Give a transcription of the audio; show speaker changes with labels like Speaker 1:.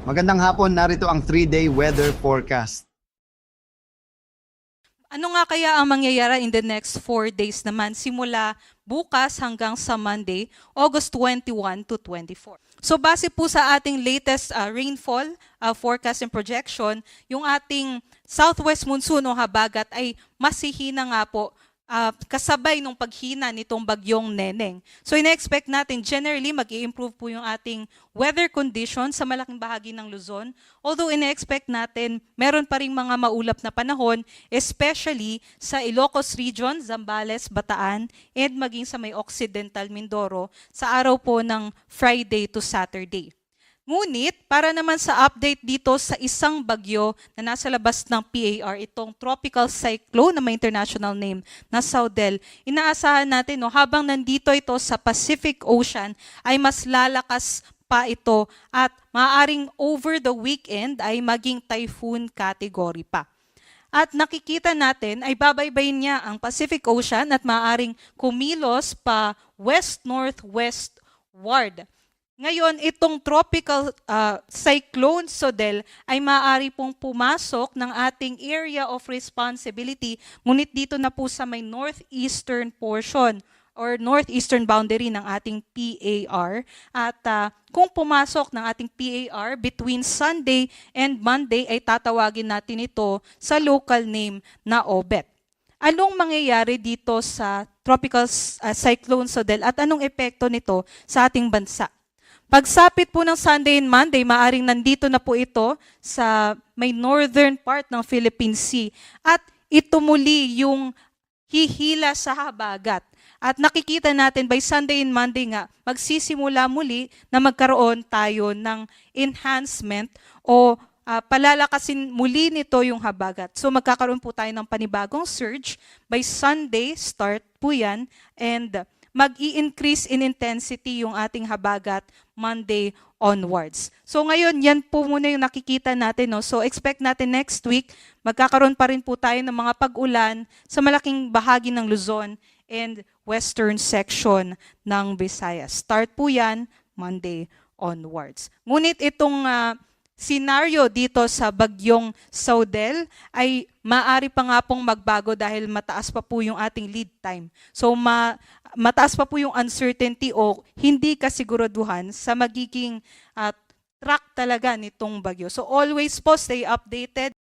Speaker 1: Magandang hapon, narito ang 3-day weather forecast.
Speaker 2: Ano nga kaya ang mangyayari in the next 4 days naman simula bukas hanggang sa Monday, August 21 to 24? So base po sa ating latest rainfall forecast and projection, yung ating southwest monsoon o habagat ay masihina nga po kasabay nung paghina nitong bagyong Neneng. So ina-expect natin generally mag-i-improve po yung ating weather conditions sa malaking bahagi ng Luzon. Although ina-expect natin meron pa ring mga maulap na panahon, especially sa Ilocos Region, Zambales, Bataan, and maging sa may Occidental Mindoro sa araw po ng Friday to Saturday. Ngunit, para naman sa update dito sa isang bagyo na nasa labas ng PAR, itong tropical cyclone na may international name na Saudel, inaasahan natin habang nandito ito sa Pacific Ocean ay mas lalakas pa ito at maaaring over the weekend ay maging typhoon category pa. At nakikita natin ay babaybayin niya ang Pacific Ocean at maaaring kumilos pa west-northwestward. Ngayon, itong tropical cyclone Sodel ay maaari pong pumasok ng ating area of responsibility, ngunit dito na po sa may northeastern portion or northeastern boundary ng ating PAR. At kung pumasok ng ating PAR between Sunday and Monday ay tatawagin natin ito sa local name na OBET. Anong mangyayari dito sa tropical cyclone Sodel at anong epekto nito sa ating bansa? Pagsapit po ng Sunday and Monday, maaring nandito na po ito sa may northern part ng Philippine Sea. At ito muli yung hihila sa habagat. At nakikita natin by Sunday and Monday nga, magsisimula muli na magkaroon tayo ng enhancement o palalakasin muli nito yung habagat. So magkakaroon po tayo ng panibagong surge. By Sunday, start po yan. And mag-i-increase in intensity yung ating habagat Monday onwards. So ngayon, yan po muna yung nakikita natin. So expect natin next week, magkakaroon pa rin po tayo ng mga pag-ulan sa malaking bahagi ng Luzon and western section ng Visayas. Start po yan Monday onwards. Ngunit itong scenario dito sa bagyong Saudel ay maaari pa nga pong magbago dahil mataas pa po yung ating lead time. So mataas pa po yung uncertainty o hindi kasiguraduhan sa magiging track talaga nitong bagyo. So always po stay updated.